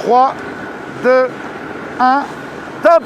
3, 2, 1, top!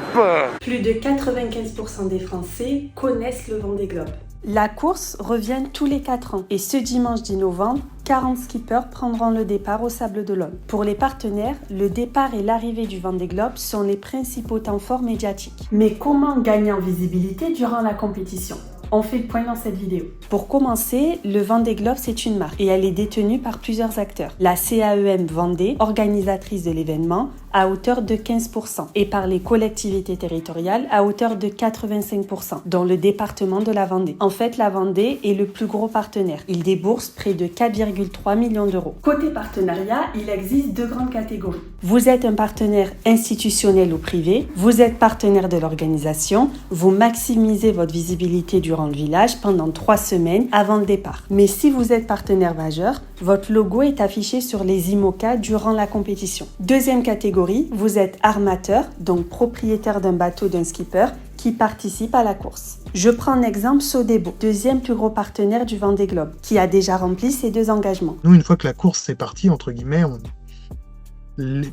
Plus de 95% des Français connaissent le Vendée Globe. La course revient tous les 4 ans et ce dimanche 10 novembre, 40 skippers prendront le départ au Sables d'Olonne. Pour les partenaires, le départ et l'arrivée du Vendée Globe sont les principaux temps forts médiatiques. Mais comment gagner en visibilité durant la compétition ? On fait le point dans cette vidéo. Pour commencer, le Vendée Globe, c'est une marque et elle est détenue par plusieurs acteurs. La CAEM Vendée, organisatrice de l'événement, à hauteur de 15% et par les collectivités territoriales à hauteur de 85%, dont le département de la Vendée. En fait, la Vendée est le plus gros partenaire. Il débourse près de 4,3 millions d'euros. Côté partenariat, il existe 2 grandes catégories. Vous êtes un partenaire institutionnel ou privé, vous êtes partenaire de l'organisation, vous maximisez votre visibilité durant le village pendant 3 semaines avant le départ. Mais si vous êtes partenaire majeur, votre logo est affiché sur les IMOCA durant la compétition. Deuxième catégorie, vous êtes armateur, donc propriétaire d'un bateau d'un skipper qui participe à la course. Je prends un exemple Sodebo, deuxième plus gros partenaire du Vendée Globe, qui a déjà rempli ses 2 engagements. Nous, une fois que la course est partie, entre guillemets,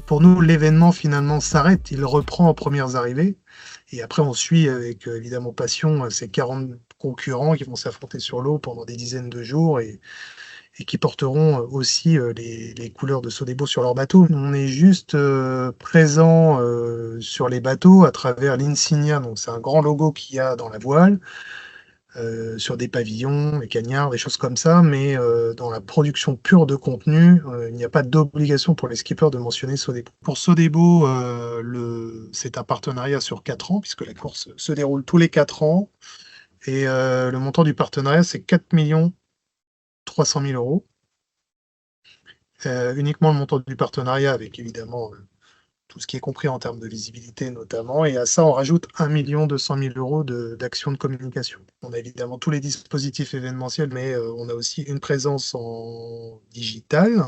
pour nous, l'événement finalement s'arrête, il reprend en premières arrivées. Et après, on suit avec évidemment passion ces 40 concurrents qui vont s'affronter sur l'eau pendant des dizaines de jours et qui porteront aussi les couleurs de Sodebo sur leur bateau. On est juste présent sur les bateaux à travers l'insignia, donc c'est un grand logo qu'il y a dans la voile, sur des pavillons, des cagnards, des choses comme ça, mais dans la production pure de contenu, il n'y a pas d'obligation pour les skippers de mentionner Sodebo. Pour Sodebo, c'est un partenariat sur 4 ans, puisque la course se déroule tous les 4 ans, et le montant du partenariat, c'est 4 300 000 euros. Uniquement le montant du partenariat, avec évidemment tout ce qui est compris en termes de visibilité notamment, et à ça on rajoute 1 200 000 euros d'actions de communication. On a évidemment tous les dispositifs événementiels, mais on a aussi une présence en digital,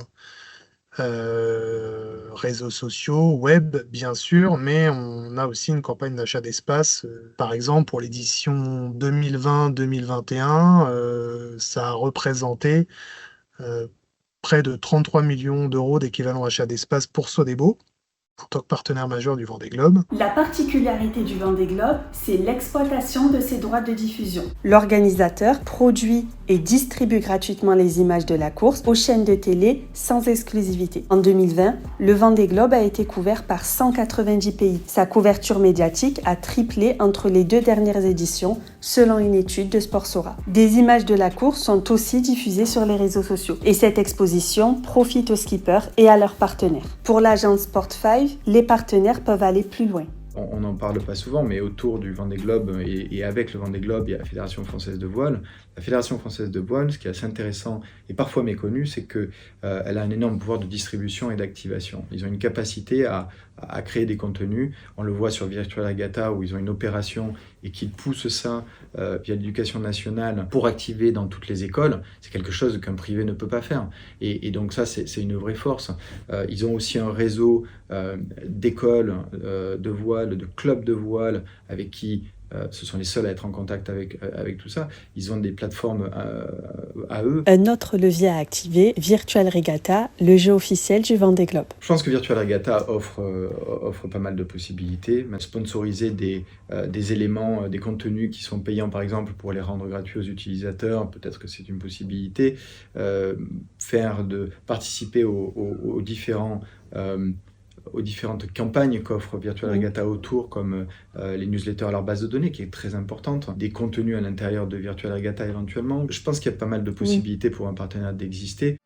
réseaux sociaux, web bien sûr, mais on a aussi une campagne d'achat d'espace. Par exemple, pour l'édition 2020-2021, ça a représenté près de 33 millions d'euros d'équivalent achat d'espace pour Sodebo, en tant que partenaire majeur du Vendée Globe. La particularité du Vendée Globe, c'est l'exploitation de ses droits de diffusion. L'organisateur produit et distribue gratuitement les images de la course aux chaînes de télé sans exclusivité. En 2020, le Vendée Globe a été couvert par 190 pays. Sa couverture médiatique a triplé entre les 2 dernières éditions, selon une étude de Sportsora. Des images de la course sont aussi diffusées sur les réseaux sociaux. Et cette exposition profite aux skippers et à leurs partenaires. Pour l'agence Sport5, les partenaires peuvent aller plus loin. On n'en parle pas souvent, mais autour du Vendée Globe et avec le Vendée Globe, il y a la Fédération française de voile. La Fédération française de voile, ce qui est assez intéressant et parfois méconnu, c'est qu'elle a un énorme pouvoir de distribution et d'activation. Ils ont une capacité à créer des contenus. On le voit sur Virtual Regatta où ils ont une opération et qu'ils poussent ça via l'éducation nationale pour activer dans toutes les écoles. C'est quelque chose qu'un privé ne peut pas faire. Et donc ça, c'est une vraie force. Ils ont aussi un réseau d'écoles de voile, de clubs de voile avec qui ce sont les seuls à être en contact avec tout ça. Ils ont des plateformes à eux. Un autre levier à activer, Virtual Regatta, le jeu officiel du Vendée Globe. Je pense que Virtual Regatta offre pas mal de possibilités. Sponsoriser des éléments, des contenus qui sont payants par exemple pour les rendre gratuits aux utilisateurs, peut-être que c'est une possibilité. Participer aux différentes campagnes qu'offre Virtual Regatta autour, comme les newsletters à leur base de données, qui est très importante, des contenus à l'intérieur de Virtual Regatta éventuellement. Je pense qu'il y a pas mal de possibilités pour un partenaire d'exister.